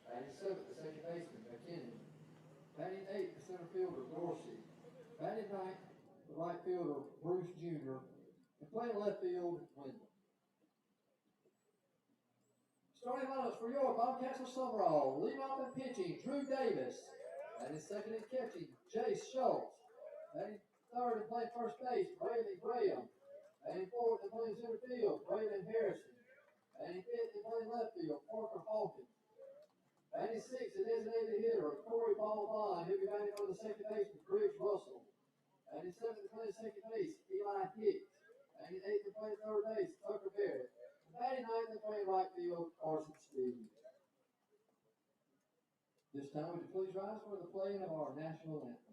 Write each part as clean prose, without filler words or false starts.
Batting seventh, the second baseman, McKinnon. Batting eighth, the center fielder, Dorsey. Batting ninth, the right fielder, Bruce Jr. And playing left field, Wendell. Starting lineups for your Bobcats of Sumrall. Leading off and pitching, Drew Davis. Batting second and catching, Jace Schultz. Batting third and playing first base, Braylon Graham. Batting fourth and playing center field, Braylon Harrison. Batting fifth and playing left field, Parker Hawkins. Batting sixth, the designated hitter, Corey Ball Bond. He'll be batting on the second baseman, Briggs Russell. Batting seventh and playing second base, Eli Hicks. Batting eighth and playing third base, Tucker Barrett. Batting ninth and playing right field, Carson Stevens. This time, would you please rise for the playing of our national anthem?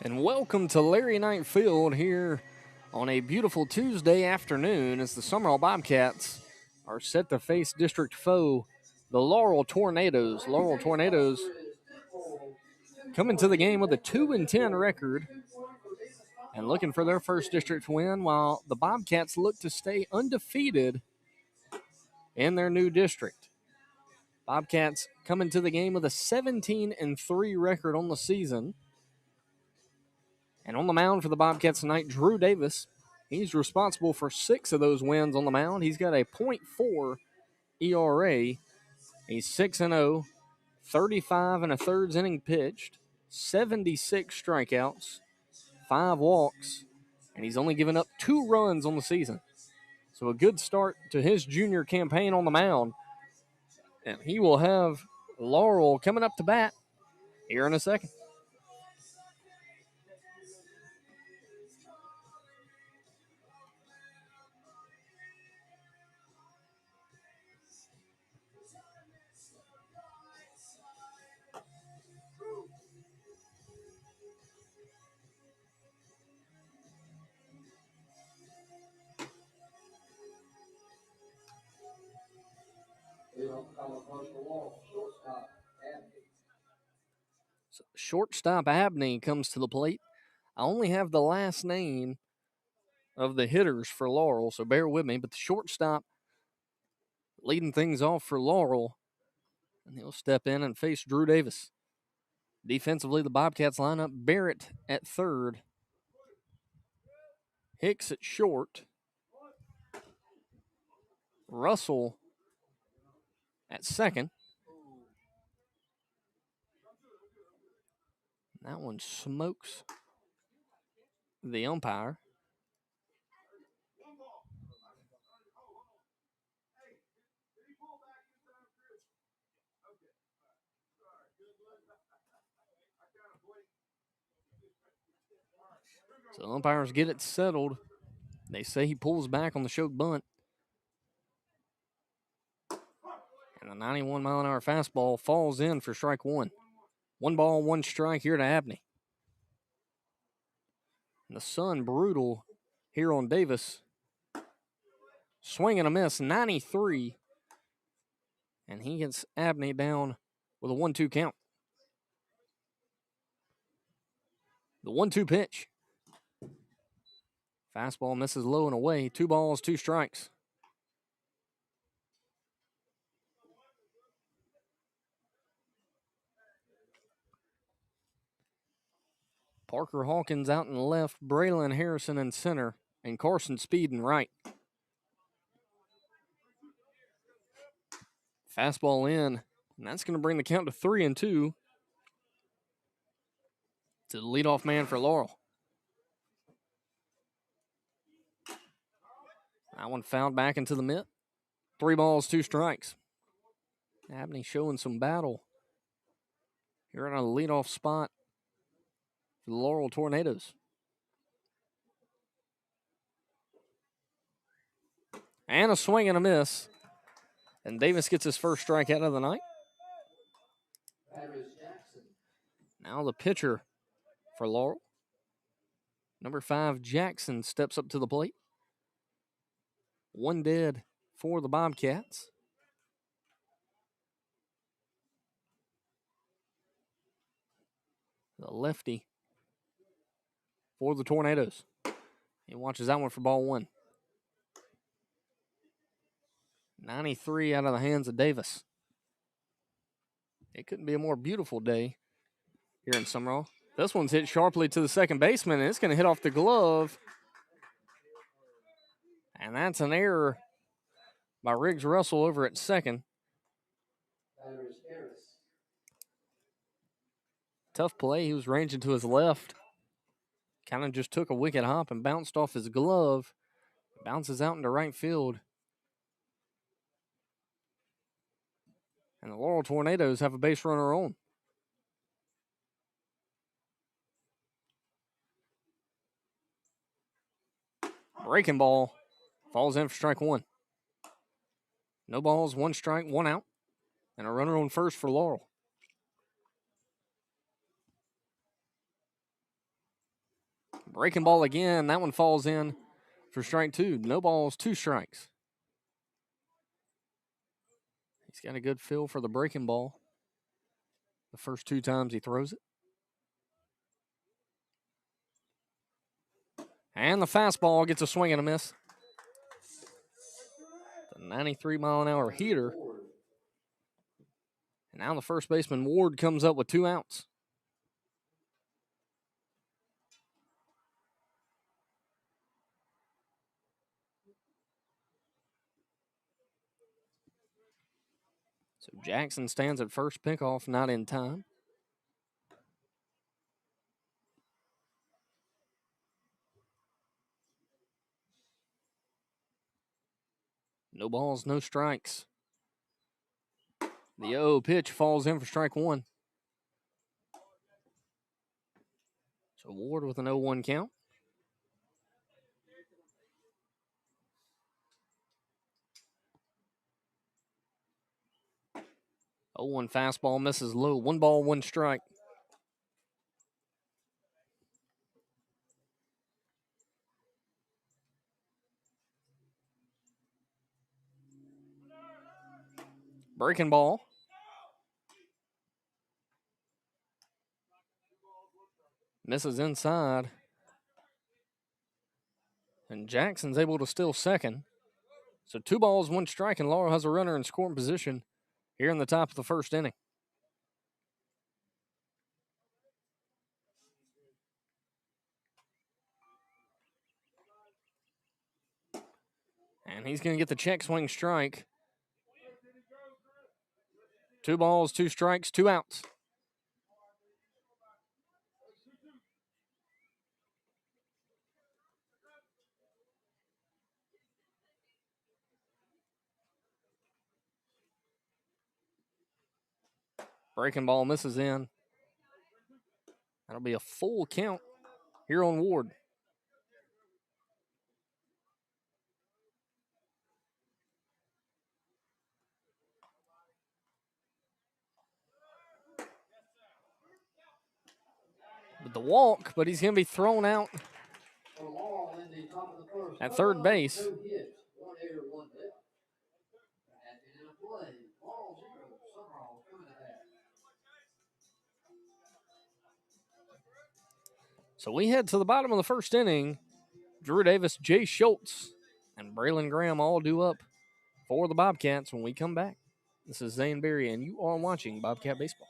And welcome to Larry Knight Field here on a beautiful Tuesday afternoon as the Sumrall Bobcats are set to face district foe, the Laurel Tornadoes. Laurel Tornadoes coming to the game with a 2-10 record and looking for their first district win, while the Bobcats look to stay undefeated in their new district. Bobcats coming to the game with a 17-3 record on the season. And on the mound for the Bobcats tonight, Drew Davis. He's responsible for 6 of those wins on the mound. He's got a .4 ERA. He's 6-0, 35 and a thirds inning pitched, 76 strikeouts, 5 walks, and he's only given up 2 runs on the season. So a good start to his junior campaign on the mound. And he will have Laurel coming up to bat here in a second. So shortstop Abney comes to the plate. I only have the last name of the hitters for Laurel, so bear with me. But the shortstop leading things off for Laurel, and he'll step in and face Drew Davis. Defensively, the Bobcats line up Barrett at third, Hicks at short, Russell at second. That one smokes the umpire. So umpires get it settled. They say he pulls back on the choke bunt. And the 91-mile-an-hour fastball falls in for strike one. 1 ball, 1 strike here to Abney. And the sun brutal here on Davis. Swing and a miss, 93. And he gets Abney down with a 1-2 count. The 1-2 pitch. Fastball misses low and away. 2 balls, 2 strikes. Parker Hawkins out in left, Braylon Harrison in center, and Carson Speed in right. Fastball in, and that's going to bring the count to 3-2 to the leadoff man for Laurel. That one fouled back into the mitt. 3 balls, 2 strikes. Abney showing some battle here on a leadoff spot for the Laurel Tornadoes. And a swing and a miss. And Davis gets his first strikeout of the night. Now the pitcher for Laurel. Number 5, Jackson, steps up to the plate. 1 dead for the Bobcats. The lefty for the Tornadoes. He watches that one for ball 1. 93 out of the hands of Davis. It couldn't be a more beautiful day here in Sumrall. This one's hit sharply to the second baseman, and it's going to hit off the glove. And that's an error by Riggs Russell over at second. Tough play. He was ranging to his left. Kind of just took a wicked hop and bounced off his glove. Bounces out into right field. And the Laurel Tornadoes have a base runner on. Breaking ball falls in for strike 1. No balls, 1 strike, 1 out. And a runner on first for Laurel. Breaking ball again. That one falls in for strike 2. No balls, 2 strikes. He's got a good feel for the breaking ball the first 2 times he throws it. And the fastball gets a swing and a miss. The 93-mile-an-hour heater. And now the first baseman, Ward, comes up with 2 outs. So Jackson stands at first, pickoff not in time. No balls, no strikes. The 0 pitch falls in for strike 1. So Ward with an 0-1 count. Oh, 1 fastball misses low. 1 ball, 1 strike. Breaking ball. Misses inside. And Jackson's able to steal second. So 2 balls, 1 strike, and Laurel has a runner in scoring position here in the top of the first inning. And he's going to get the check swing strike. 2 balls, 2 strikes, 2 outs. Breaking ball misses in. That'll be a full count here on Ward. with the walk, but he's going to be thrown out For Laurel in the top of the first. at No third runs, base. no hits. 1 error, 1 left. At the end of play, Laurel 0, Sumrall coming to bat. So we head to the bottom of the first inning. Drew Davis, Jay Schultz, and Braylon Graham all due up for the Bobcats when we come back. This is Zane Berry, and you are watching Bobcat Baseball.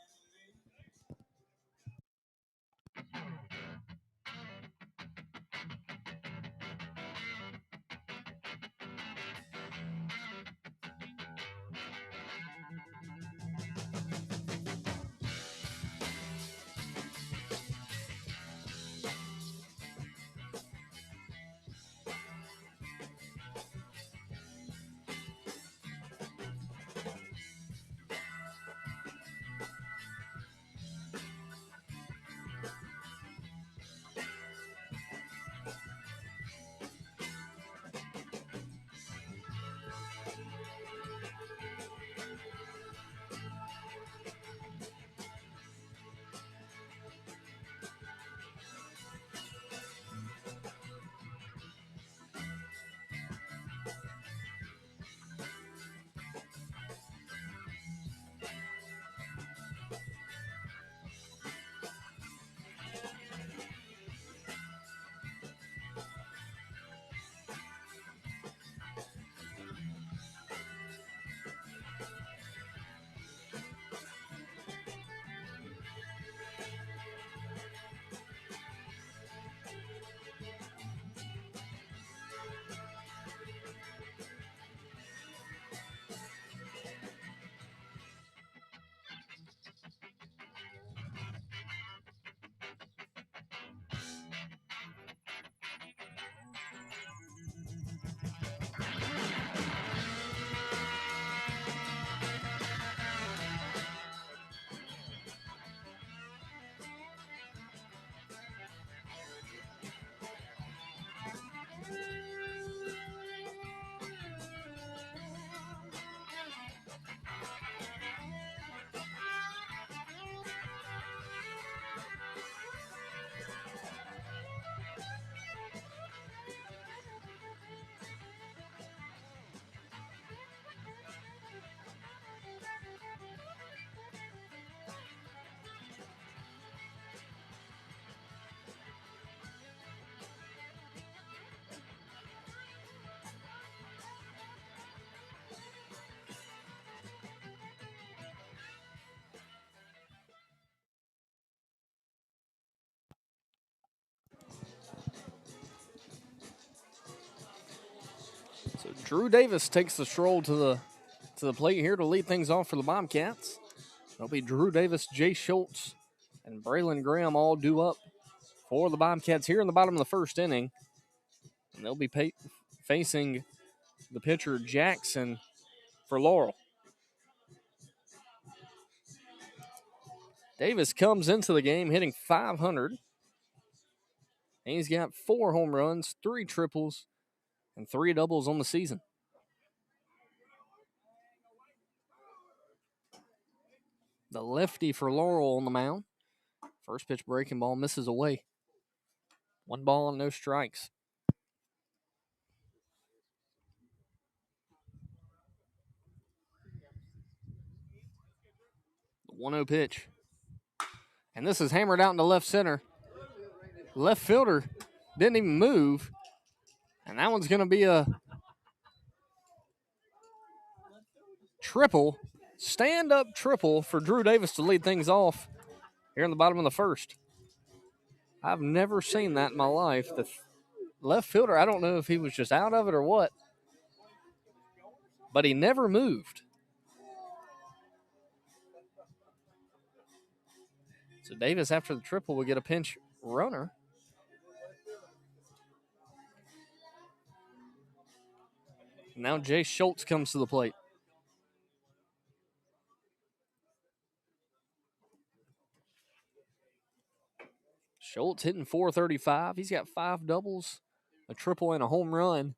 So Drew Davis takes the stroll to the plate here to lead things off for the Bobcats. It'll be Drew Davis, Jay Schultz, and Braylon Graham all due up for the Bobcats here in the bottom of the first inning. And they'll be facing the pitcher Jackson for Laurel. Davis comes into the game hitting .500. And he's got 4 home runs, 3 triples, and 3 doubles on the season. The lefty for Laurel on the mound. First pitch breaking ball misses away. 1 ball and no strikes. The 1-0 pitch. And this is hammered out into left center. Left fielder didn't even move. And that one's going to be a triple, stand-up triple for Drew Davis to lead things off here in the bottom of the first. I've never seen that in my life. The left fielder, I don't know if he was just out of it or what, but he never moved. So Davis, after the triple, will get a pinch runner. Now Jay Schultz comes to the plate. Schultz hitting .435. He's got 5 doubles, a triple, and a home run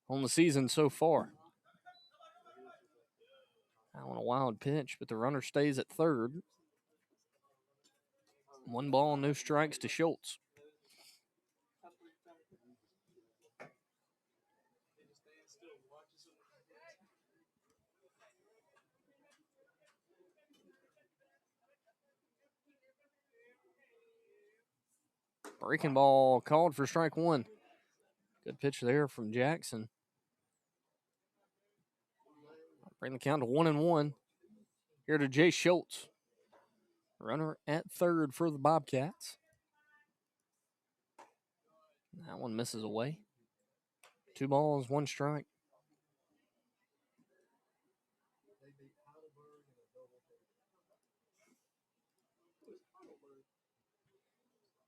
on the season so far. That one a wild pitch, but the runner stays at third. 1 ball, no strikes to Schultz. Breaking ball called for strike 1. Good pitch there from Jackson. Bring the count to 1-1. Here to Jay Schultz. Runner at third for the Bobcats. That one misses away. 2 balls, 1 strike.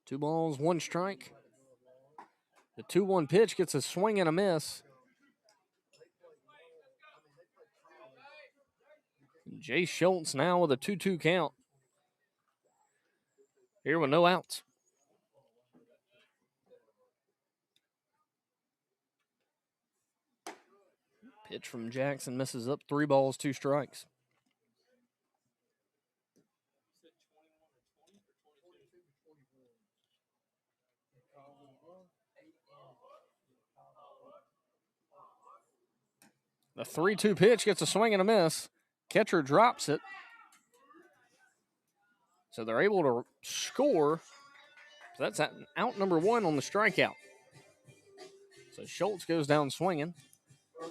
Two balls, 1 strike. The 2-1 pitch gets a swing and a miss. Jay Schultz now with a 2-2 count. Here with no outs. Pitch from Jackson misses up. 3 balls, 2 strikes. The 3-2 pitch gets a swing and a miss. Catcher drops it. So they're able to score. So that's out number 1 on the strikeout. So Schultz goes down swinging.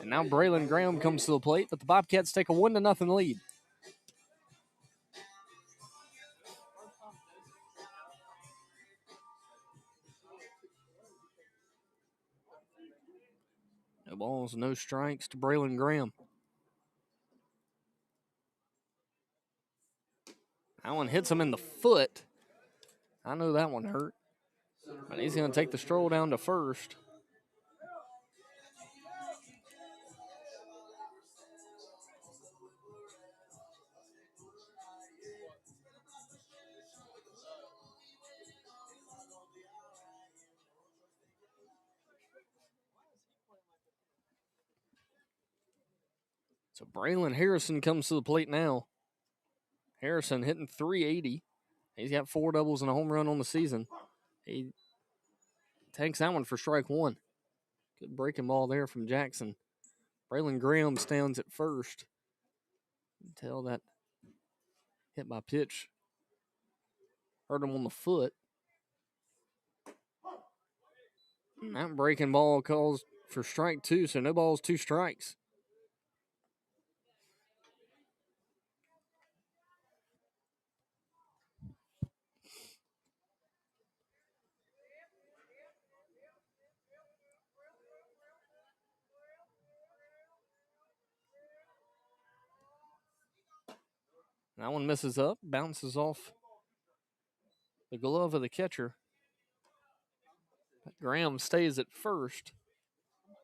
And now Braylon Graham comes to the plate, but the Bobcats take a 1-0 lead. No balls, no strikes to Braylon Graham. That one hits him in the foot. I know that one hurt. But he's going to take the stroll down to first. So Braylon Harrison comes to the plate now. Harrison hitting .380. He's got 4 doubles and a home run on the season. He takes that one for strike 1. Good breaking ball there from Jackson. Braylon Graham stands at first. Tell that hit by pitch hurt him on the foot. And that breaking ball calls for strike 2, so no balls, 2 strikes. That one misses up, bounces off the glove of the catcher. But Graham stays at first.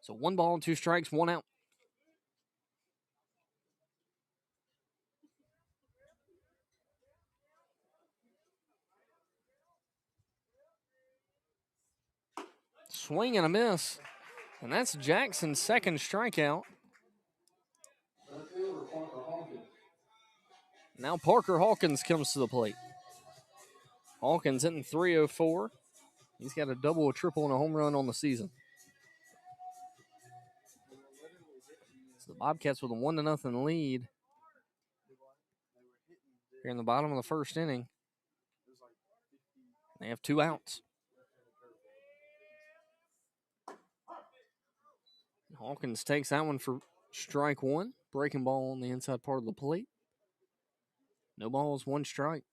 So 1 ball, 2 strikes, 1 out. Swing and a miss. And that's Jackson's second strikeout. Now Parker Hawkins comes to the plate. Hawkins hitting .304. He's got a double, a triple, and a home run on the season. So the Bobcats with a 1-0 lead here in the bottom of the first inning. They have 2 outs. Hawkins takes that one for strike 1. Breaking ball on the inside part of the plate. No balls, 1 strike.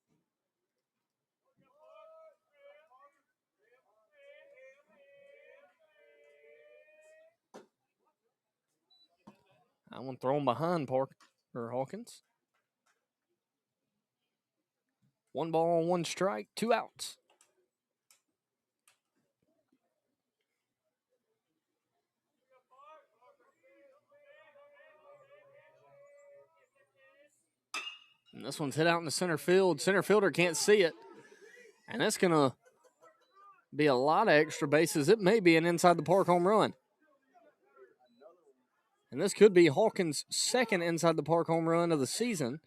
That one thrown behind Hawkins. 1 ball, 1 strike, 2 outs. And this one's hit out in the center field. Center fielder can't see it. And that's going to be a lot of extra bases. It may be an inside the park home run. And this could be Hawkins' second inside the park home run of the season.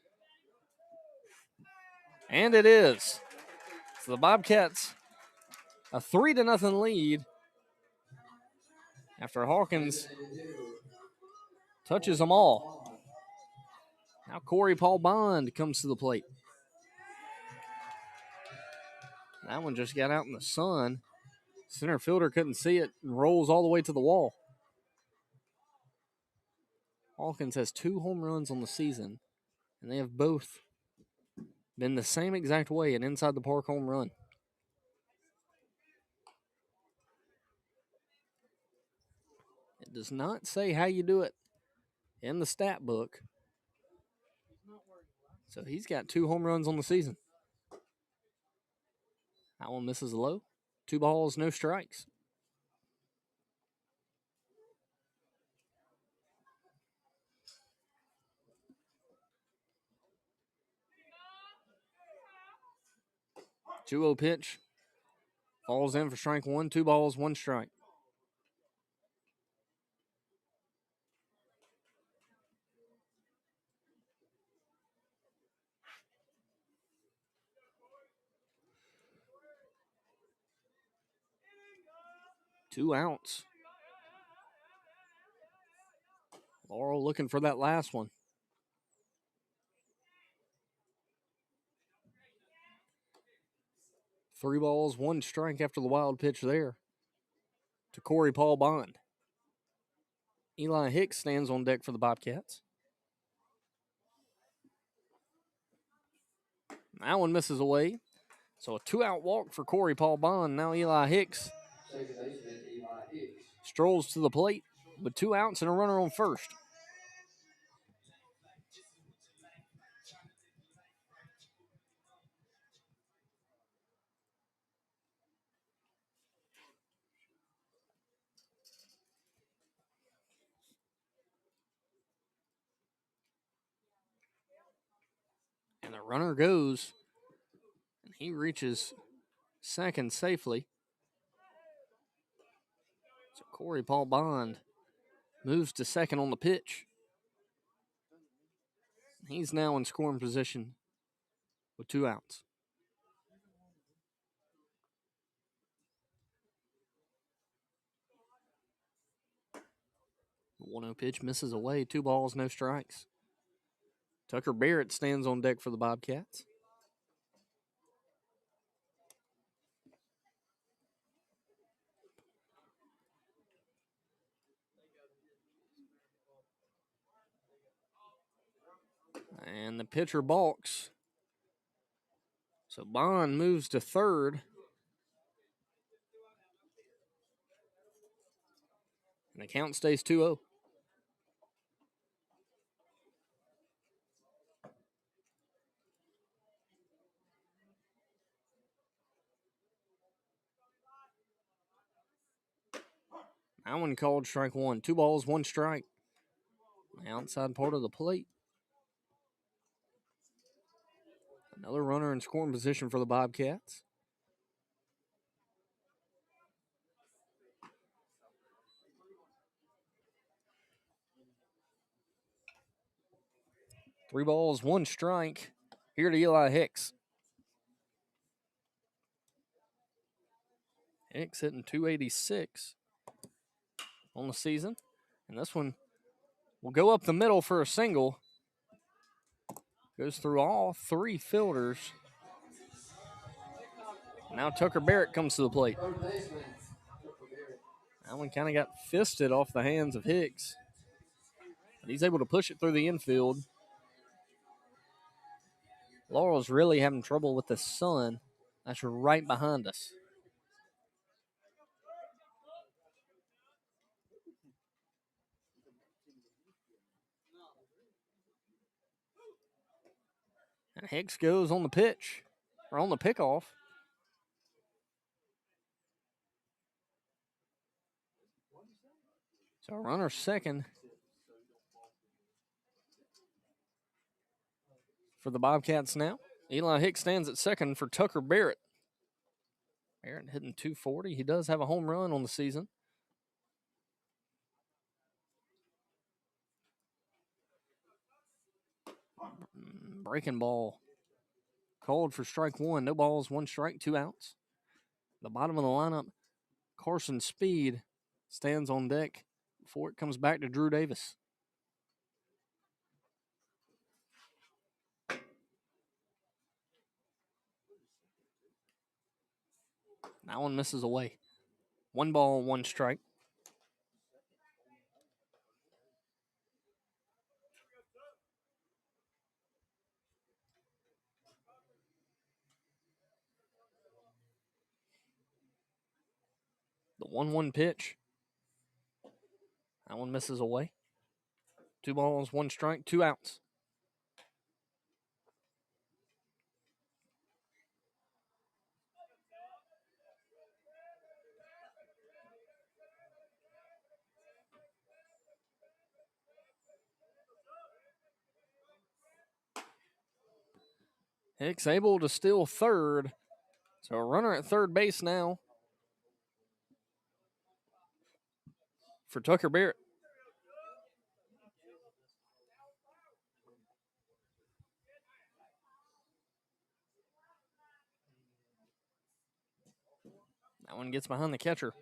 And it is. So the Bobcats, a 3-0 lead after Hawkins touches them all. Now Corey Paul Bond comes to the plate. That one just got out in the sun. Center fielder couldn't see it and rolls all the way to the wall. Hawkins has 2 home runs on the season, and they have both been the same exact way, an inside the park home run. It does not say how you do it in the stat book. So he's got 2 home runs on the season. That one misses low. 2 balls, no strikes. Two-0 pitch. Falls in for strike 1. 2 balls, 1 strike. Two outs. Laurel looking for that last one. Three balls, 1 strike after the wild pitch there to Corey Paul Bond. Eli Hicks stands on deck for the Bobcats. That one misses away. So a 2-out walk for Corey Paul Bond. Now Eli Hicks strolls to the plate with 2 outs and a runner on first. And the runner goes, and he reaches second safely. So Corey Paul Bond moves to second on the pitch. He's now in scoring position with 2 outs. The 1-0 pitch misses away. 2 balls, no strikes. Tucker Barrett stands on deck for the Bobcats. And the pitcher balks. So Bond moves to third. And the count stays 2-0. That one called strike 1. 2 balls, 1 strike. The outside part of the plate. Another runner in scoring position for the Bobcats. Three balls, 1 strike. Here to Eli Hicks. Hicks hitting .286 on the season. And this one will go up the middle for a single. Goes through all 3 fielders. Now Tucker Barrett comes to the plate. That one kind of got fisted off the hands of Hicks. But he's able to push it through the infield. Laurel's really having trouble with the sun. That's right behind us. And Hicks goes on the pitch, or on the pickoff. So runner second for the Bobcats now. Eli Hicks stands at second for Tucker Barrett. Barrett hitting .240. He does have a home run on the season. Breaking ball called for strike one. No balls, one strike, 2 outs. The bottom of the lineup, Carson Speed stands on deck before it comes back to Drew Davis. That one misses away. 1 ball, 1 strike. The 1-1 pitch. That one misses away. 2 balls, 1 strike, 2 outs. Hicks able to steal third. So a runner at third base now for Tucker Barrett. That one gets behind the catcher.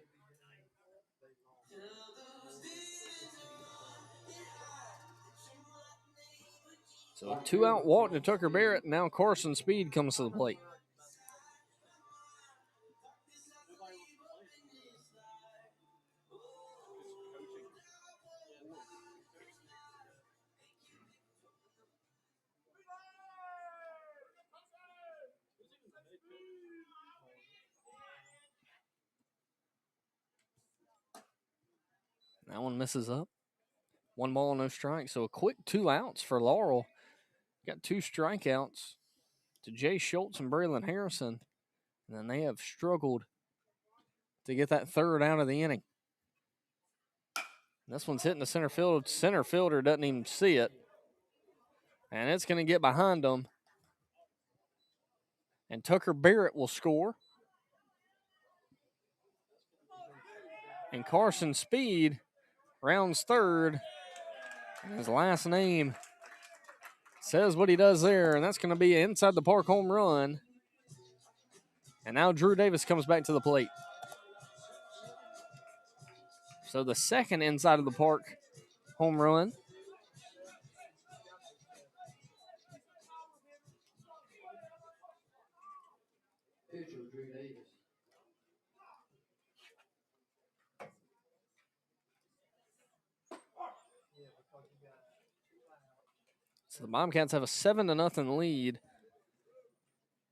So a 2-out walk to Tucker Barrett. Now Carson Speed comes to the plate. That one misses up. 1 ball, no strike. So a quick 2 outs for Laurel. Got 2 strikeouts to Jay Schultz and Braylon Harrison. And then they have struggled to get that third out of the inning. This one's hitting the center field. Center fielder doesn't even see it. And it's going to get behind them. And Tucker Barrett will score. And Carson Speed rounds third. And his last name says what he does there. And that's going to be an inside the park home run. And now Drew Davis comes back to the plate. So the second inside of the park home run. Pitcher, Drew Davis. So the Bobcats have a 7-0 lead.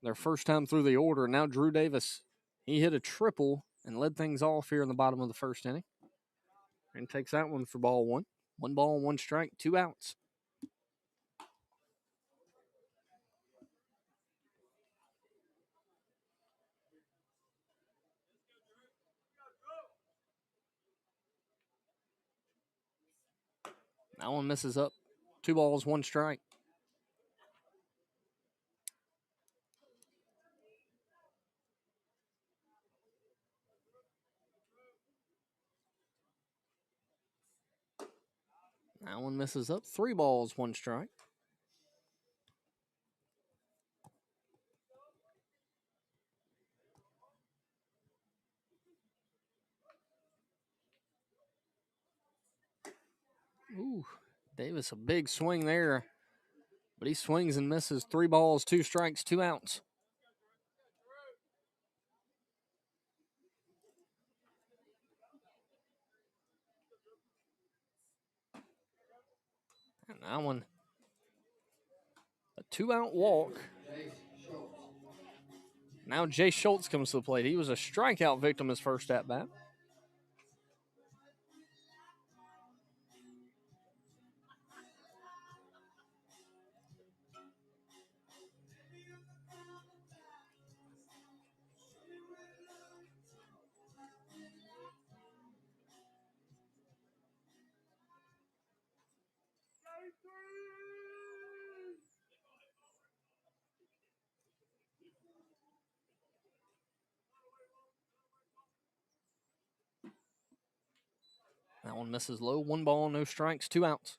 Their first time through the order. Now Drew Davis, he hit a triple and led things off here in the bottom of the first inning. And takes that one for ball 1. 1 ball, 1 strike, 2 outs. That one misses up. 2 balls, 1 strike. That one misses up. 3 balls, 1 strike. Ooh, Davis, a big swing there. But he swings and misses. 3 balls, 2 strikes, 2 outs. And that one, a 2-out walk. Now Jay Schultz comes to the plate. He was a strikeout victim his first at-bat. That one misses low. 1 ball, no strikes, 2 outs.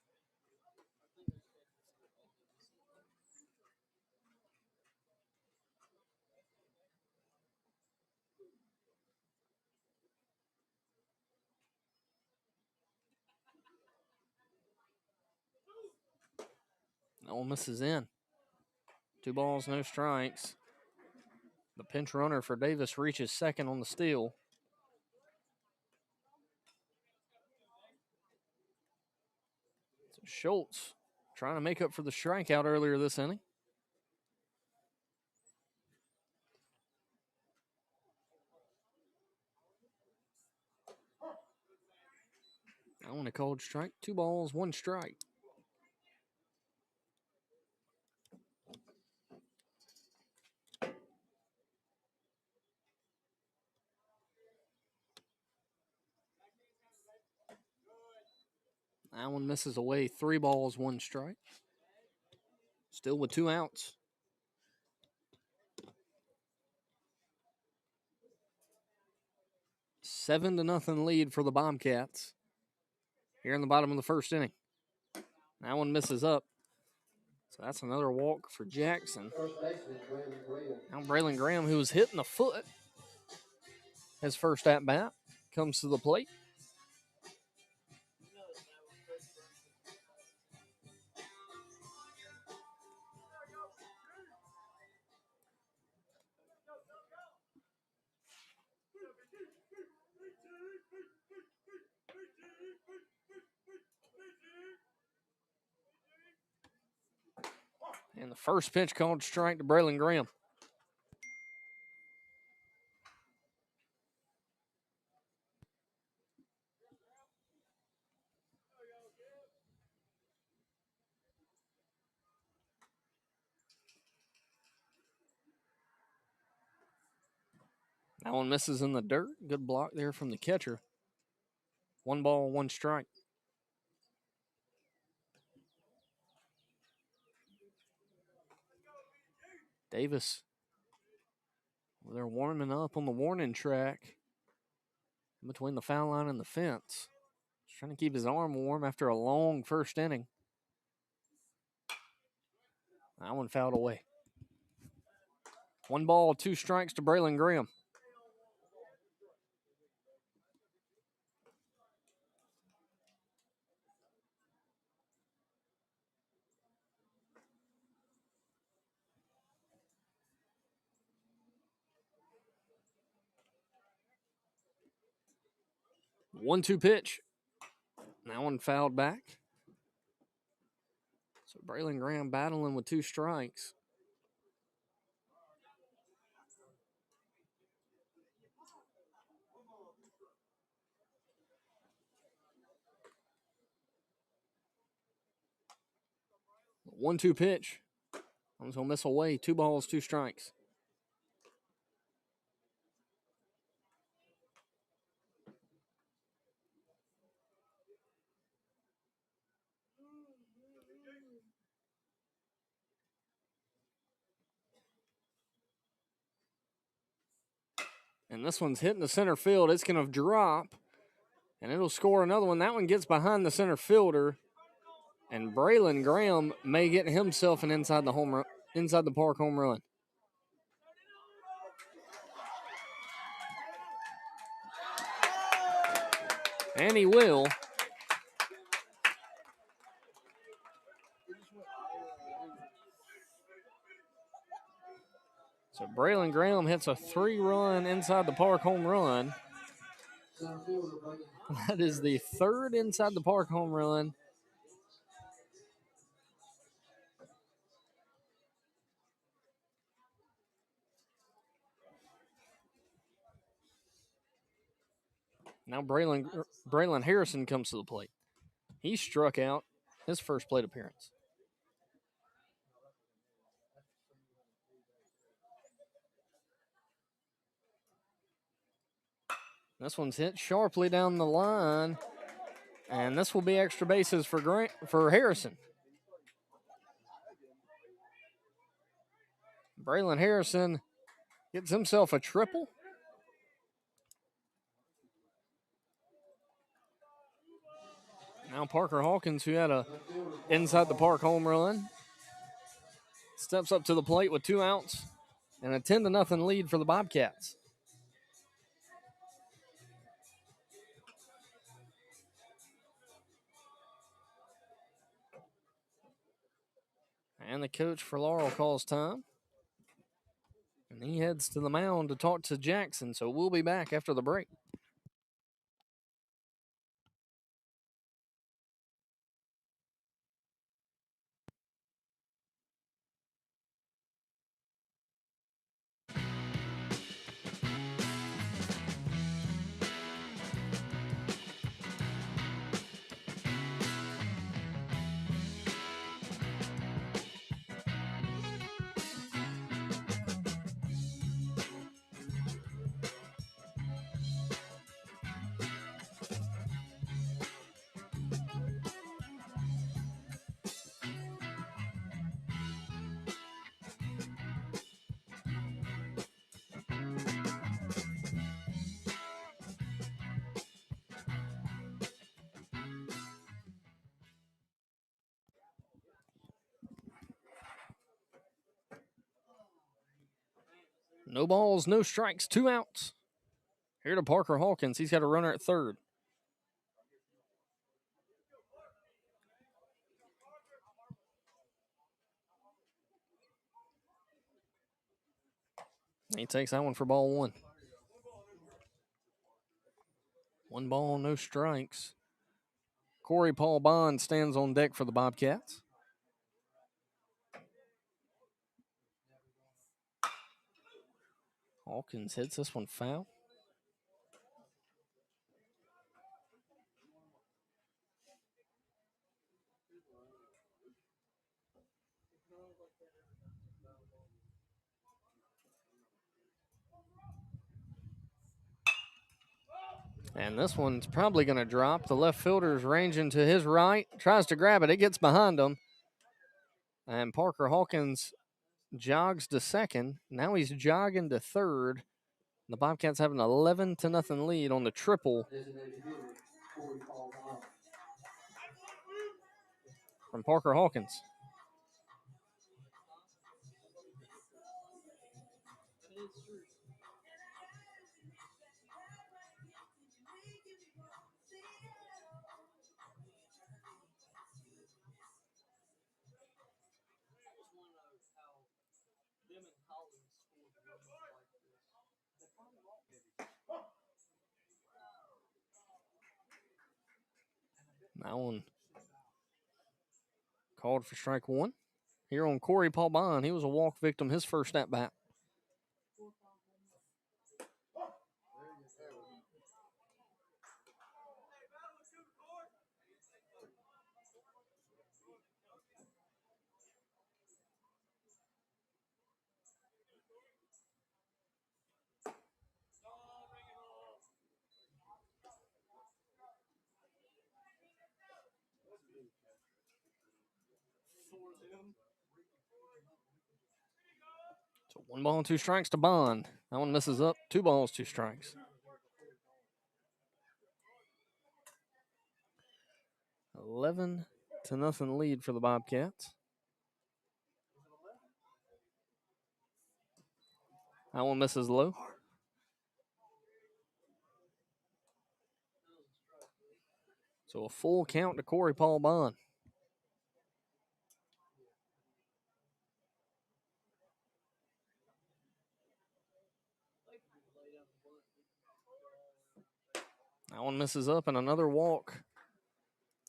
That one misses in. 2 balls, no strikes. The pinch runner for Davis reaches second on the steal. So Schultz trying to make up for the strikeout earlier this inning. That one a called strike. 2 balls, 1 strike. That one misses away. 3 balls, 1 strike. Still with 2 outs. 7-0 lead for the Bobcats here in the bottom of the first inning. That one misses up. So that's another walk for Jackson. First baseman, Braylon Graham. Now Braylon Graham, who was hitting the foot, his first at bat, comes to the plate. And the first pitch called strike to Braylon Graham. That one misses in the dirt. Good block there from the catcher. 1 ball, 1 strike. Davis, they're warming up on the warning track between the foul line and the fence. He's trying to keep his arm warm after a long first inning. That one fouled away. 1 ball, 2 strikes to Braylon Graham. One-two pitch. That one fouled back. So Braylon Graham battling with 2 strikes. One-two pitch. I'm going to miss away. 2 balls, 2 strikes. And this one's hitting the center field. It's going to drop, and it'll score another one. That one gets behind the center fielder, and Braylon Graham may get himself an inside the park home run. And he will. So Braylon Graham hits a 3-run inside the park home run. That is the 3rd inside the park home run. Now Braylon Harrison comes to the plate. He struck out his first plate appearance. This one's hit sharply down the line, and this will be extra bases for Harrison. Braylon Harrison gets himself a triple. Now Parker Hawkins, who had a inside the park home run, steps up to the plate with 2 outs and a 10-0 lead for the Bobcats. And the coach for Laurel calls time. And he heads to the mound to talk to Jackson. So we'll be back after the break. No balls, no strikes, 2 outs. Here to Parker Hawkins. He's got a runner at third. He takes that one for ball 1. 1 ball, no strikes. Corey Paul Bond stands on deck for the Bobcats. Hawkins hits this one foul. And this one's probably going to drop. The left fielder's ranging to his right, tries to grab it. It gets behind him. And Parker Hawkins jogs to second. Now he's jogging to third. The Bobcats have an 11-0 lead on the triple from Parker Hawkins. That one called for strike 1. Here on Corey Paul Bond, he was a walk victim his first at bat. So 1 ball and 2 strikes to Bond. That one misses up. 2 balls, 2 strikes. 11-0 lead for the Bobcats. That one misses low. So a full count to Corey Paul Bond. That one misses up, and another walk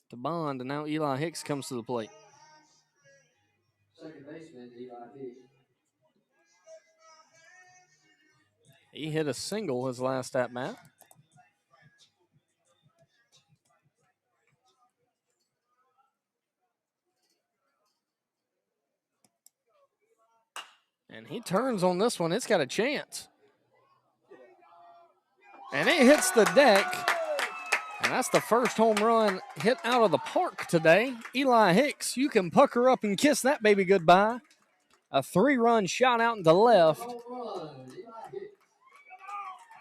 to Bond, and now Eli Hicks comes to the plate. Second baseman, Eli Hicks. He hit a single his last at bat. And he turns on this one. It's got a chance. And it hits the deck. And that's the first home run hit out of the park today. Eli Hicks, you can pucker up and kiss that baby goodbye. A 3-run shot out into left.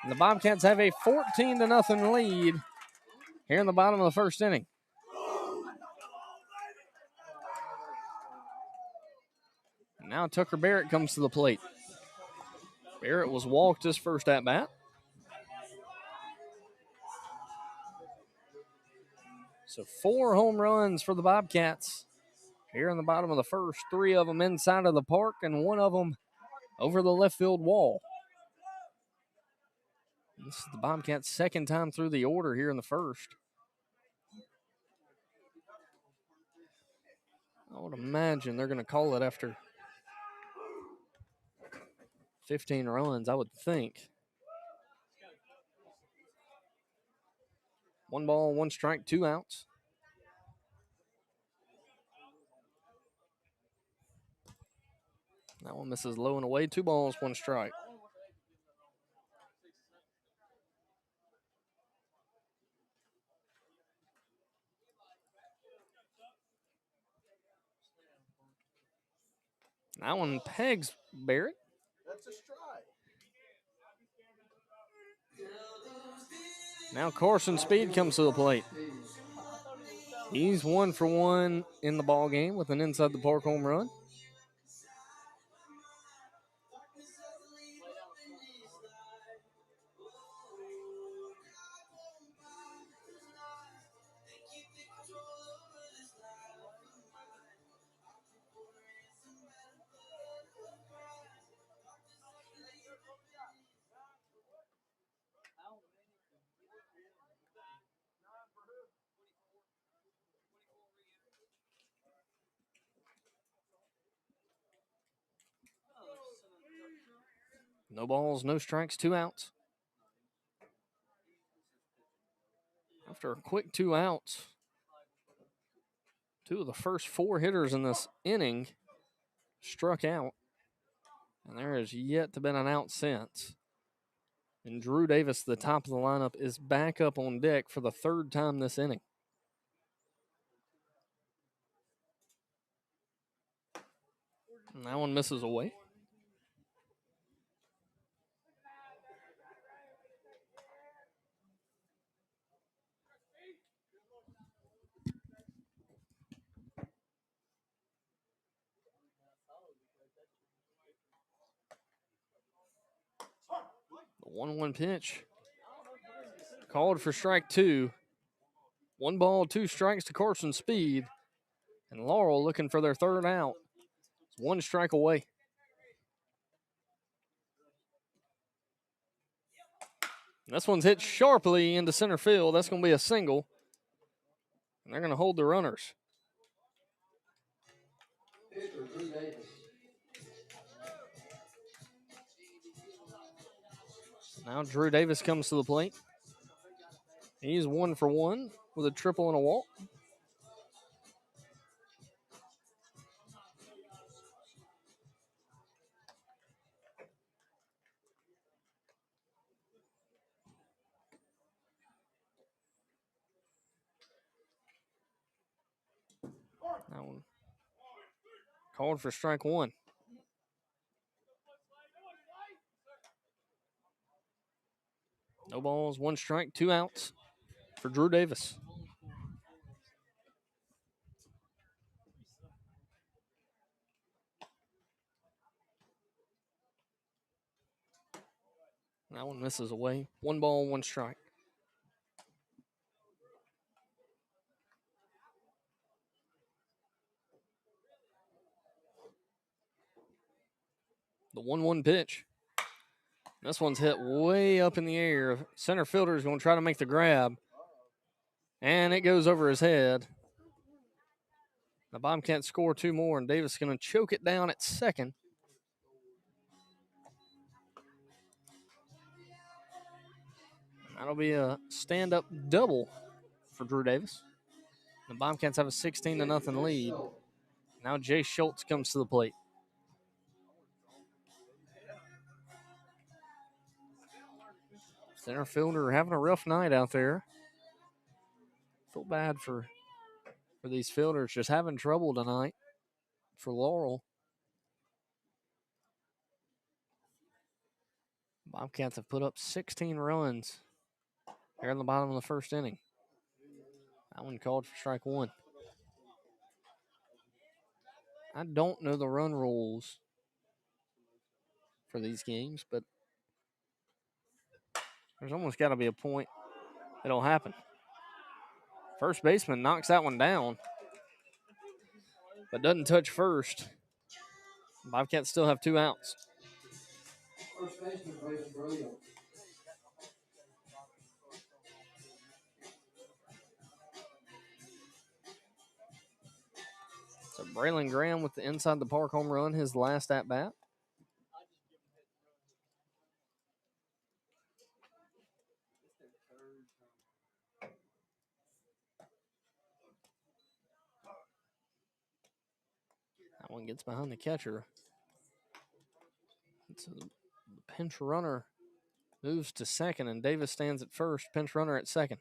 And the Bobcats have a 14-0 lead here in the bottom of the first inning. And now Tucker Barrett comes to the plate. Barrett was walked his first at bat. So 4 home runs for the Bobcats Here in the bottom of the first, 3 of them inside of the park and 1 of them over the left field wall. This is the Bobcats' second time through the order here in the first. I would imagine they're going to call it after 15 runs, I would think. 1 ball, 1 strike, 2 outs. That one misses low and away. 2 balls, 1 strike. That one pegs Barrett. That's a strike. Now Carson Speed comes to the plate. He's 1 for 1 in the ball game with an inside the park home run. No balls, no strikes, 2 outs. After a quick 2 outs, 2 of the first 4 hitters in this inning struck out, and there has yet to been an out since. And Drew Davis, the top of the lineup, is back up on deck for the 3rd time this inning. And that one misses away. The 1-1 pitch. Called for strike 2. 1 ball, 2 strikes to Carson Speed. And Laurel looking for their 3rd out. It's 1 strike away. This one's hit sharply into center field. That's going to be a single. And they're going to hold the runners. Now Drew Davis comes to the plate. He's 1 for 1 with a triple and a walk. That one called for strike 1. No balls, 1 strike, 2 outs for Drew Davis. That one misses away. 1 ball, 1 strike. The 1-1 pitch. This one's hit way up in the air. Center fielder is going to try to make the grab. And it goes over his head. The Bobcats score 2 more, and Davis is going to choke it down at second. That'll be a stand-up double for Drew Davis. The Bobcats have a 16-0 lead. Now Jay Schultz comes to the plate. Center fielder having a rough night out there. Feel bad for these fielders just having trouble tonight for Laurel. Bobcats have put up 16 runs here in the bottom of the first inning. That one called for strike 1. I don't know the run rules for these games, but there's almost got to be a point it'll happen. First baseman knocks that one down. but doesn't touch first. Bobcats still have 2 outs. First baseman, Braden Graham. So Braylon Graham with the inside the park home run, his last at bat. That one gets behind the catcher. So the pinch runner moves to second, and Davis stands at first. Pinch runner at second.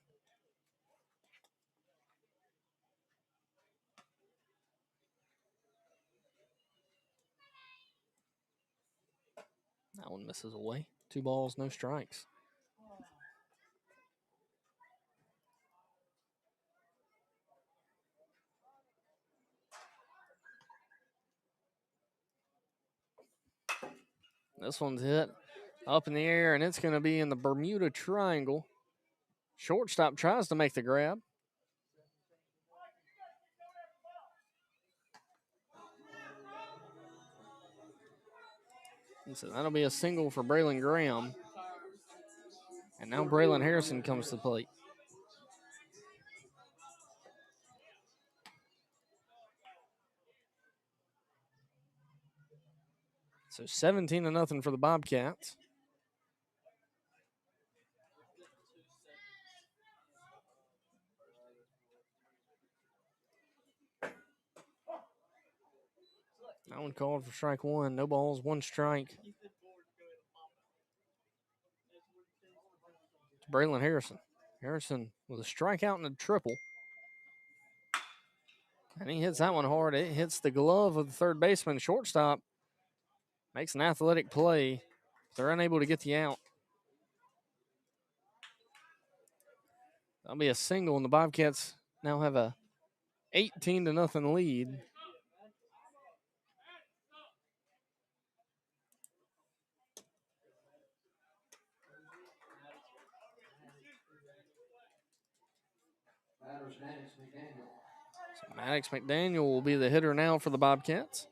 That one misses away. 2 balls, no strikes. This one's hit up in the air, and it's going to be in the Bermuda Triangle. Shortstop tries to make the grab. And so that'll be a single for Braylon Graham. And now Braylon Harrison comes to the plate. So 17-0 for the Bobcats. That one called for strike 1. No balls, 1 strike. It's Braylon Harrison. Harrison with a strikeout and a triple. And he hits that one hard. It hits the glove of the third baseman. Shortstop makes an athletic play. They're unable to get the out. That'll be a single, and the Bobcats now have a 18-0 lead. So Maddox McDaniel will be the hitter now for the Bobcats.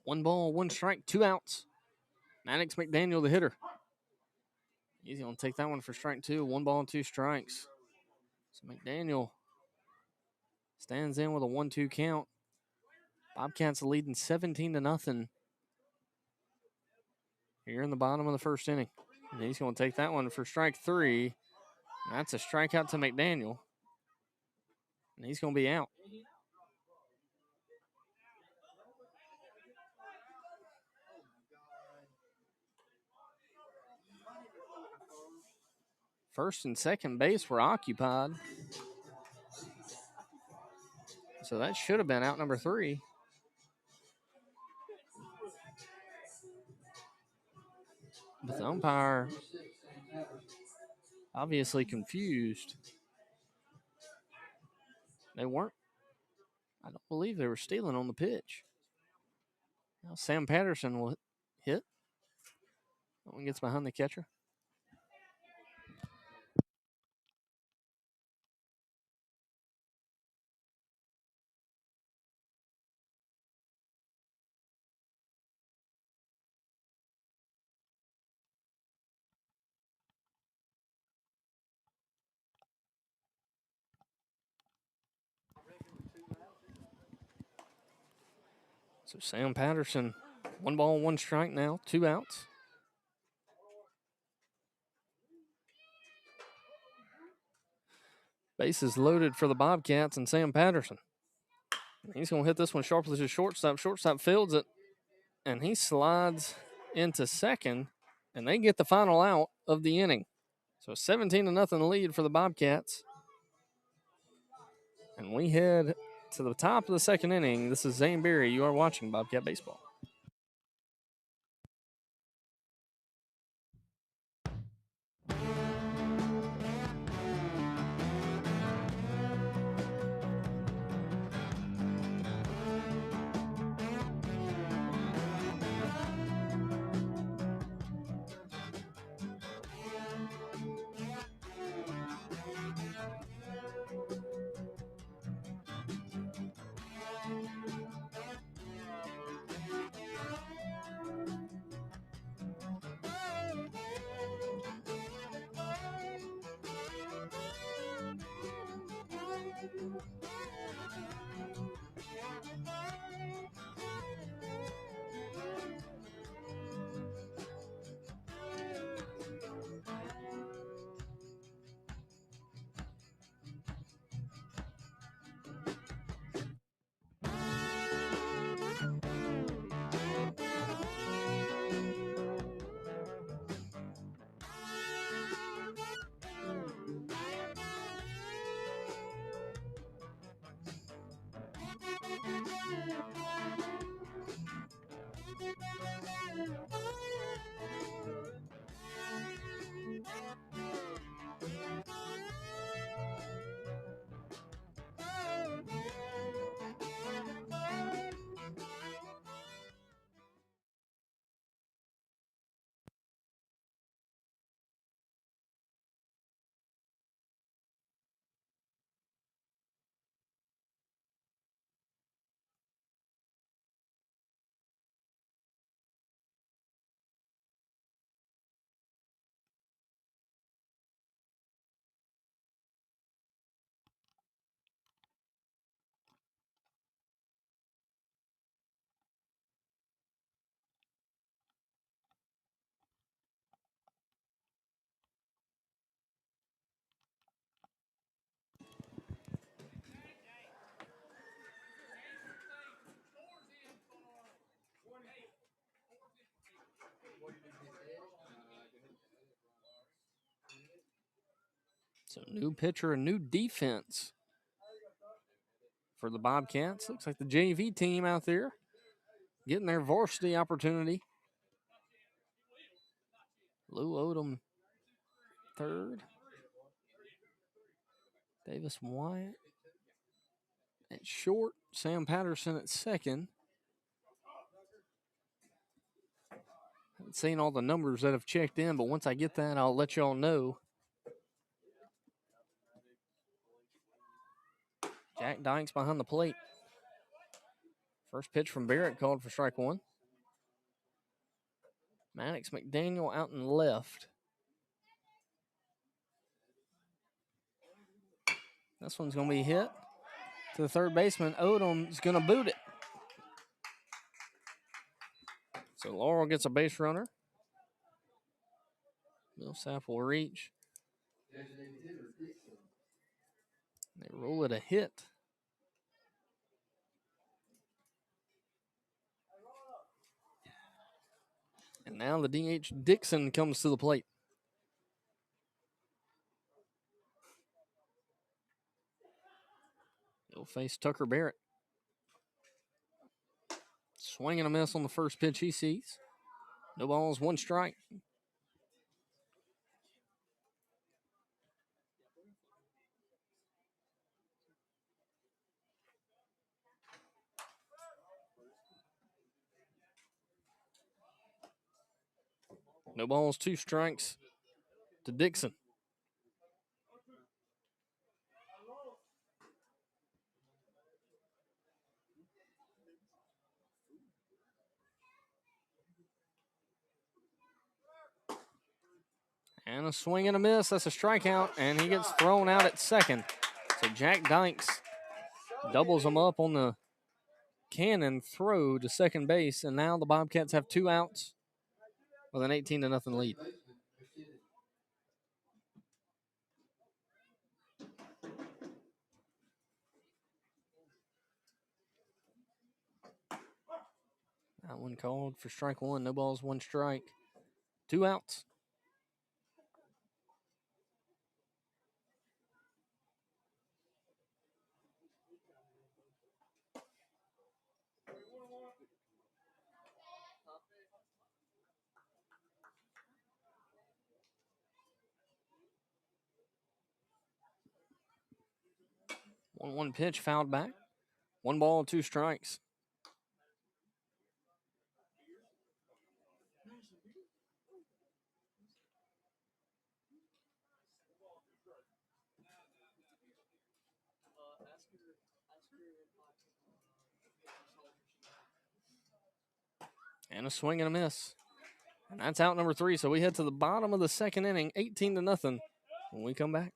One ball, 1 strike, 2 outs. Maddox McDaniel, the hitter. He's going to take that one for strike 2. 1 ball and 2 strikes. So McDaniel stands in with a 1-2 count. Bobcats leading 17-0 here in the bottom of the first inning. And he's going to take that one for strike 3. That's a strikeout to McDaniel. And he's going to be out. First and second base were occupied. So that should have been out number 3. But the umpire obviously confused. They weren't. I don't believe they were stealing on the pitch. Now Sam Patterson will hit. That one gets behind the catcher. So Sam Patterson, 1 ball, 1 strike now, 2 outs. Bases loaded for the Bobcats and Sam Patterson. He's going to hit this one sharply to shortstop. Shortstop fields it, and he slides into second, and they get the final out of the inning. So 17-0 lead for the Bobcats. And we head to the top of the second inning. This is Zane Berry. You are watching Bobcat Baseball. So new pitcher and new defense for the Bobcats. Looks like the JV team out there getting their varsity opportunity. Lou Odom third. Davis Wyatt at short. Sam Patterson at second. Haven't seen all the numbers that have checked in, but once I get that, I'll let y'all know. Jack Dykes behind the plate. First pitch from Barrett called for strike one. Maddox McDaniel out in left. This one's going to be hit to the third baseman. Odom's going to boot it. So Laurel gets a base runner. Millsap will reach. They roll it a hit. And now the DH Dixon comes to the plate. He'll face Tucker Barrett. Swing and a miss on the first pitch he sees. No balls, one strike. No balls, two strikes to Dixon. And a swing and a miss. That's a strikeout, and he gets thrown out at second. So Jack Dykes doubles him up on the cannon throw to second base, and now the Bobcats have two outs with an 18-0 lead. That one called for strike one. No balls, one strike. 2 outs. One pitch fouled back. 1 ball, 2 strikes. And a swing and a miss. And that's out number 3. So we head to the bottom of the second inning, 18-0 when we come back.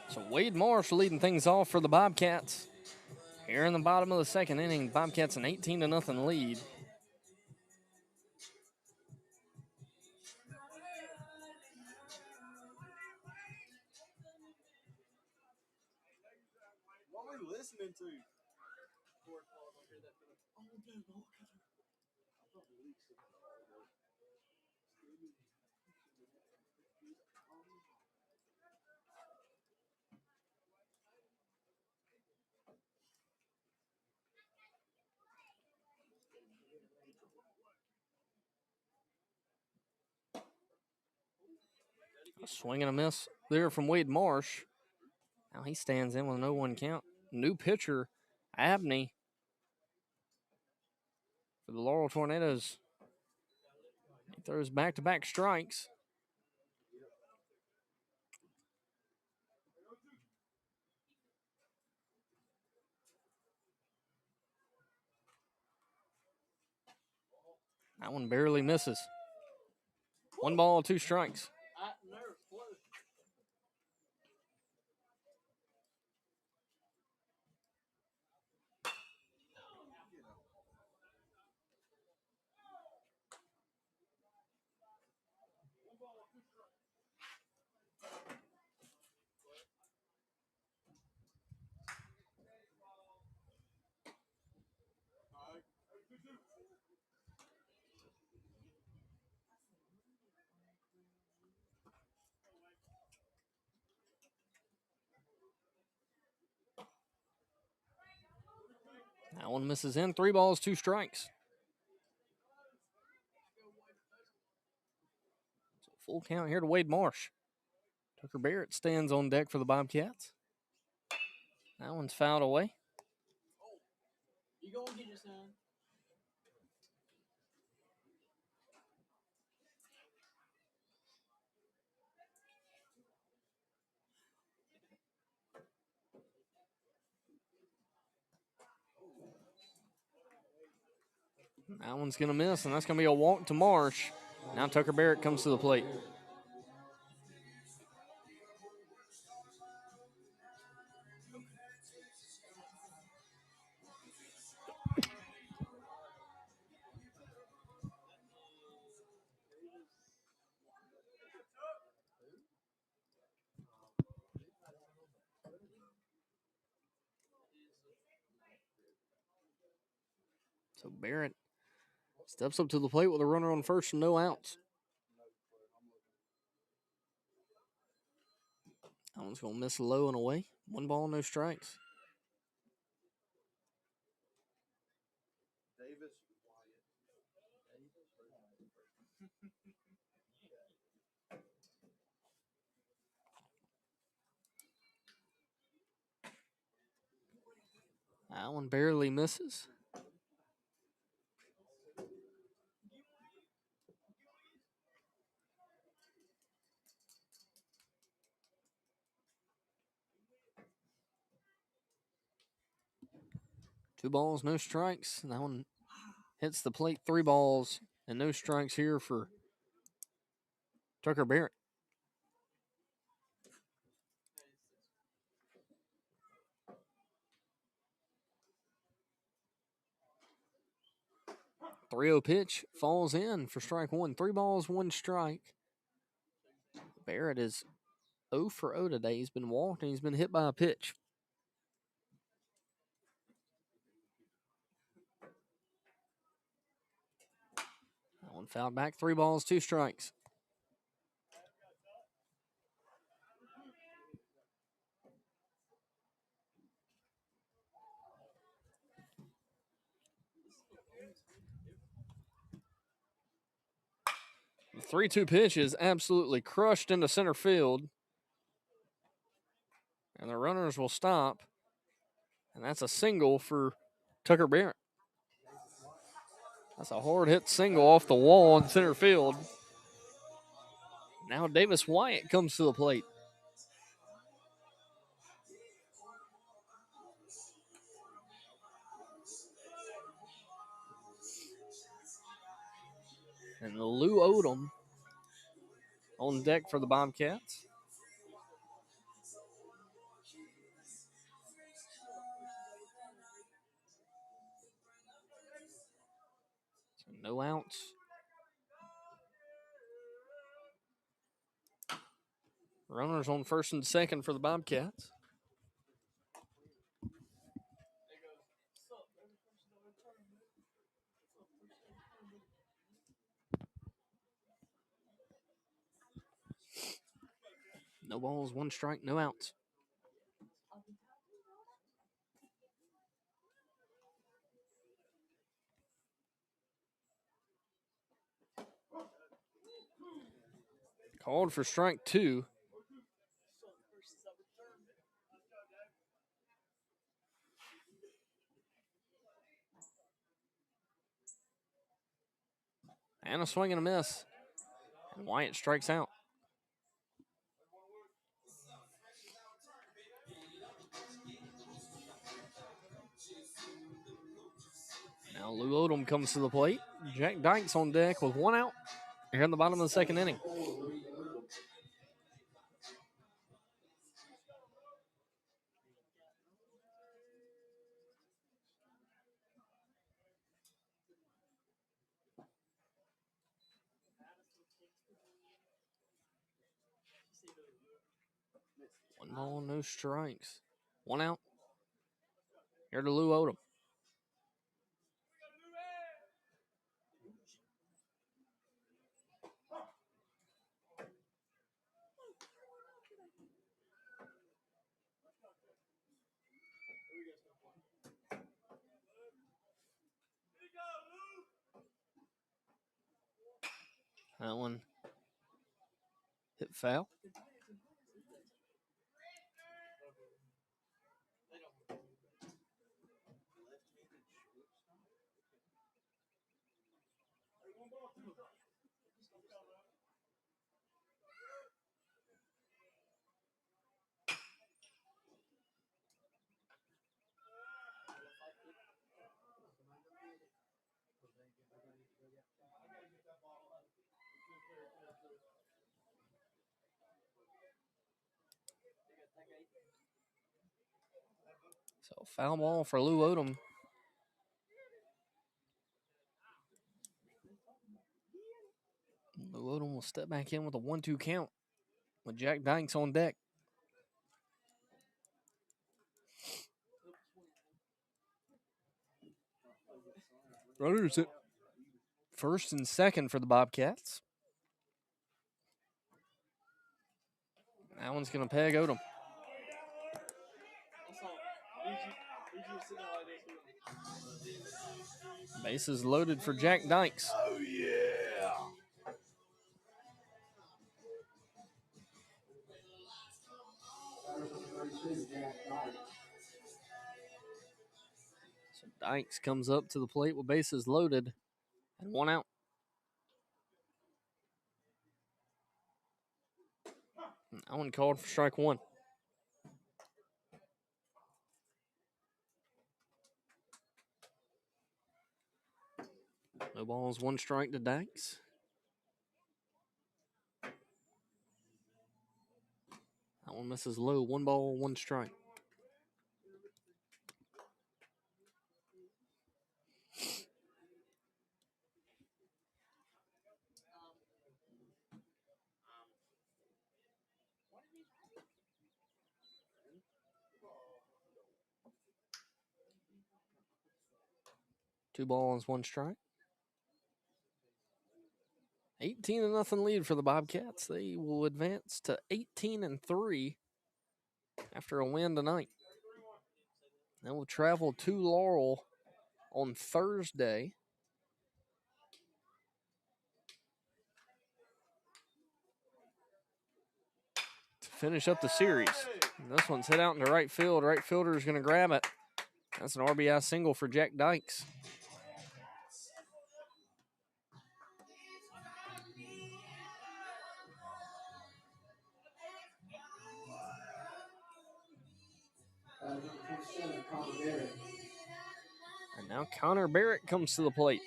So Wade Marsh leading things off for the Bobcats. Here in the bottom of the second inning, Bobcats an 18-0 lead. What are we listening to? A swing and a miss there from Wade Marsh. Now he stands in with a 0-1 count. New pitcher, Abney, for the Laurel Tornadoes. He throws back-to-back strikes. That one barely misses. 1 ball, 2 strikes. one misses in. 3 balls, 2 strikes. So full count here to Wade Marsh. Tucker Barrett stands on deck for the Bobcats. That one's fouled away. You go and get your son. That one's going to miss, and that's going to be a walk to Marsh. Now Tucker Barrett comes to the plate. So Barrett steps up to the plate with a runner on first and no outs. That one's going to miss low and away. 1 ball, no strikes. Davis. That one barely misses. Two balls, no strikes. That one hits the plate. 3 balls and no strikes here for Tucker Barrett. Three-zero pitch falls in for strike one. 3 balls, 1 strike. Barrett is 0 for 0 today. He's been walked and he's been hit by a pitch. That one fouled back. 3 balls, 2 strikes. The 3-2 pitch is absolutely crushed into center field. And the runners will stop. And that's a single for Tucker Barrett. That's a hard hit single off the wall in center field. Now Davis Wyatt comes to the plate. And Lou Odom on deck for the Bobcats. So no outs. Runners on first and second for the Bobcats. No balls, 1 strike, no outs. Called for strike 2. And a swing and a miss. And Wyatt strikes out. Now Lou Odom comes to the plate. Jack Dykes on deck with 1 out here in the bottom of the 2nd inning. One ball, no strikes. 1 out. Here to Lou Odom. That one hit foul. So foul ball for Lou Odom. Lou Odom will step back in with a 1-2 count with Jack Dykes on deck. Runners at first and second for the Bobcats. That one's going to peg Odom. Bases loaded for Jack Dykes. Oh, yeah. So Dykes comes up to the plate with bases loaded and 1 out. That one called for strike 1. No balls, 1 strike to Dykes. That one misses low. 1 ball, 1 strike. Two balls, 1 strike. 18-0 lead for the Bobcats. They will advance to 18-3 after a win tonight. They will travel to Laurel on Thursday. To finish up the series. And this one's hit out into right field. Right fielder is going to grab it. That's an RBI single for Jack Dykes. And now Connor Barrett comes to the plate.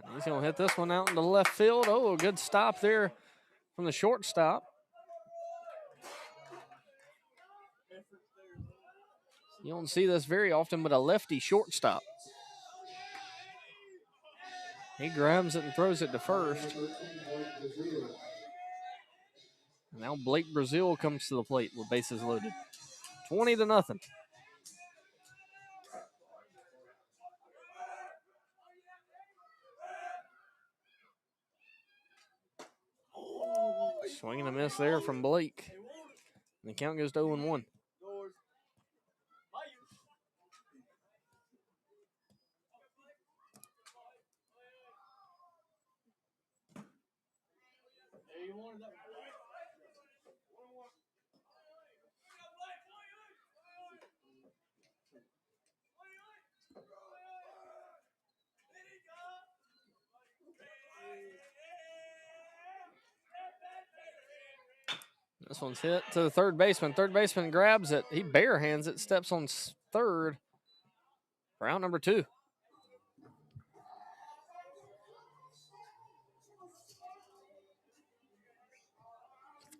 And he's going to hit this one out into left field. Oh, a good stop there from the shortstop. You don't see this very often, but a lefty shortstop. He grabs it and throws it to first. Now Blake Brazil comes to the plate with bases loaded. 20-0. Swing and a miss there from Blake. And the count goes to 0-1. This one's hit to the third baseman. Third baseman grabs it. He barehands it, steps on third for out number 2.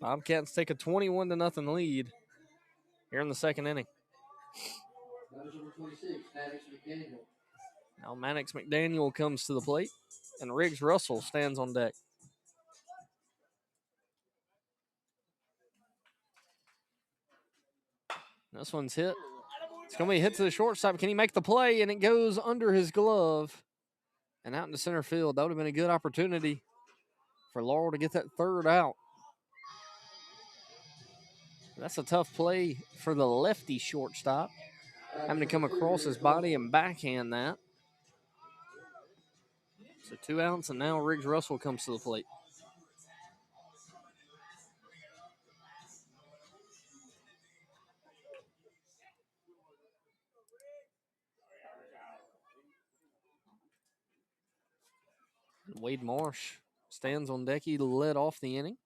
Bobcats take a 21-0 lead here in the second inning. Now Maddox McDaniel comes to the plate, and Riggs Russell stands on deck. This one's hit. It's going to be a hit to the shortstop. Can he make the play? And it goes under his glove and out into center field. That would have been a good opportunity for Laurel to get that third out. That's a tough play for the lefty shortstop, having to come across his body and backhand that. So 2 outs, and now Riggs Russell comes to the plate. Wade Marsh stands on deck. He led off the inning.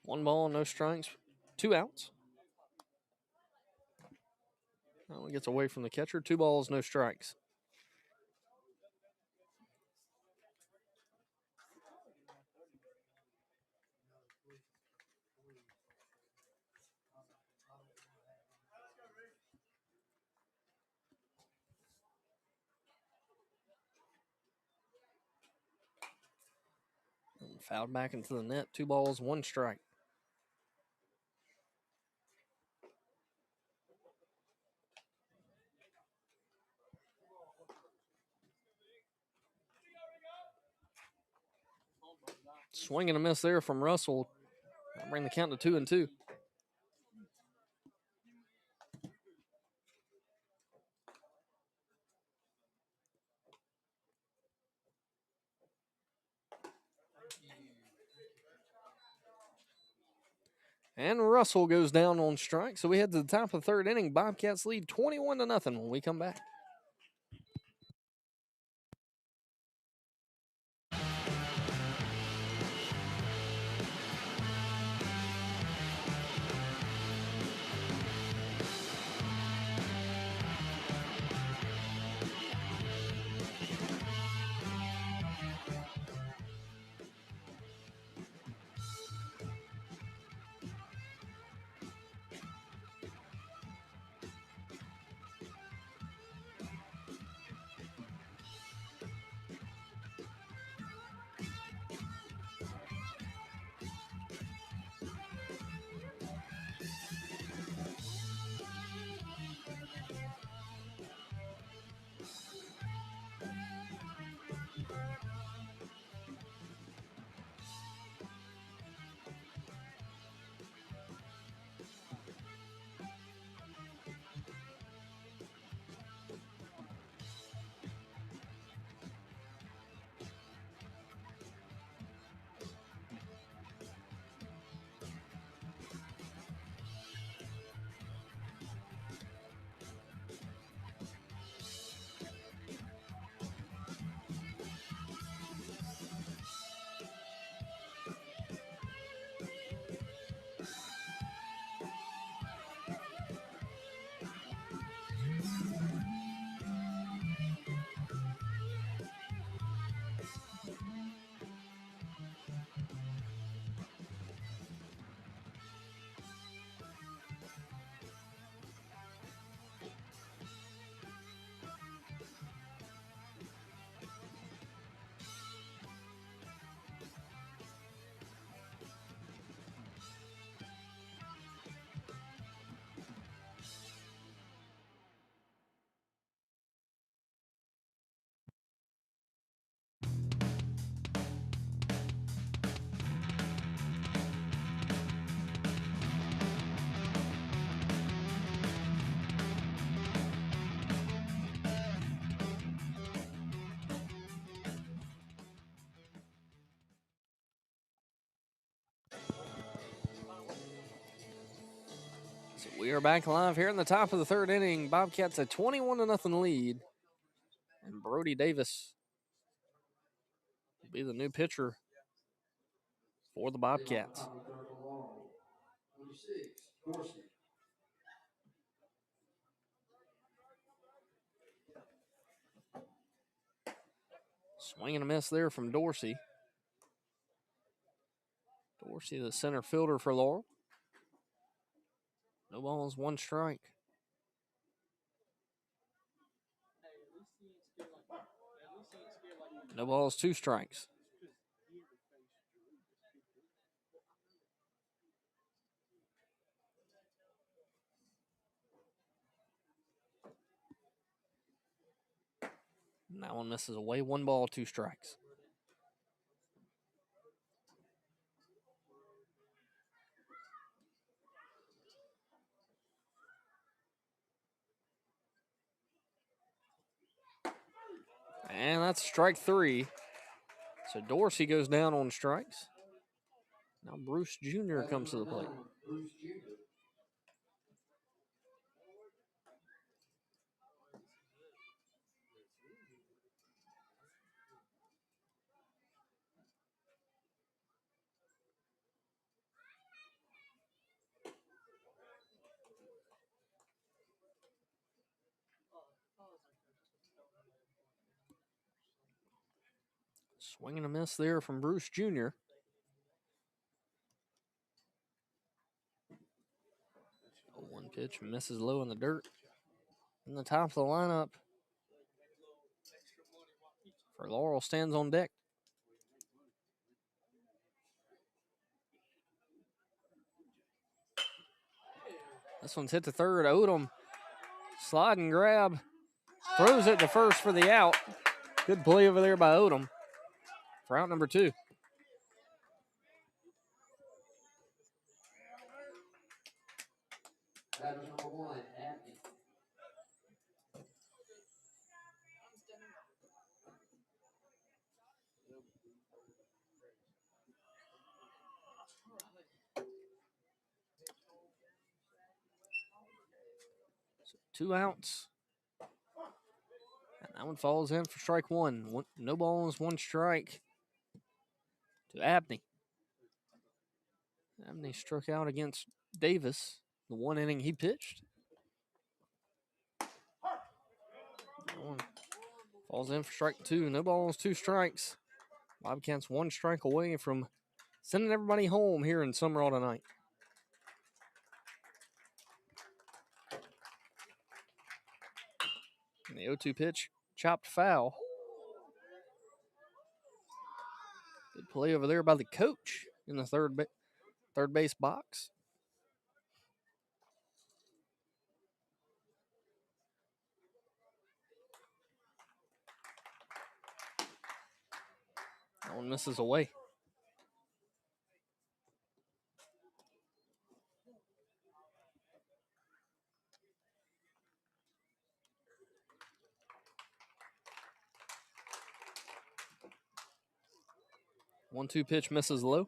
One ball, no strikes, 2 outs. That one gets away from the catcher. 2 balls, no strikes. And fouled back into the net. 2 balls, 1 strike. Swing and a miss there from Russell. That'll bring the count to 2-2. And Russell goes down on strike. So we head to the top of the third inning. Bobcats lead 21-0 when we come back. So we are back live here in the top of the third inning. Bobcats a 21-0 lead. And Brody Davis will be the new pitcher for the Bobcats. Swing and a miss there from Dorsey. Dorsey, the center fielder for Laurel. No balls, 1 strike. No balls, 2 strikes. And that one misses away. 1 ball, 2 strikes. And that's strike 3. So Dorsey goes down on strikes. Now Bruce Jr. comes to the plate. Bruce Jr. Swing and a miss there from Bruce Jr. One pitch misses low in the dirt. In the top of the lineup for Laurel stands on deck. This one's hit to third. Odom slide and grab. Throws it to first for the out. Good play over there by Odom for out number 2. Batter number 1, Abney. So 2 outs. And that one falls in for strike 1. No balls, 1 strike to Abney. Abney struck out against Davis the 1 inning he pitched. That one falls in for strike 2. No balls, 2 strikes. Bobcats 1 strike away from sending everybody home here in Sumrall tonight. And the 0-2 pitch, chopped foul. Good play over there by the coach in the third base box. That one misses away. One-two pitch misses low.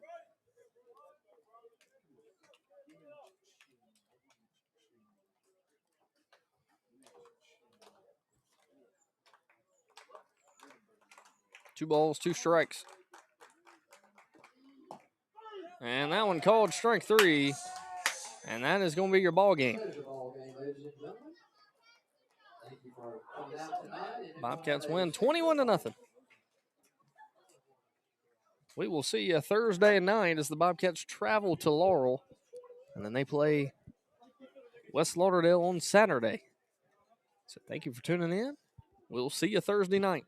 Two balls, 2 strikes. And that one called strike 3. And that is going to be your ball game. Bobcats win 21-0. We will see you Thursday night as the Bobcats travel to Laurel. And then they play West Lauderdale on Saturday. So thank you for tuning in. We'll see you Thursday night.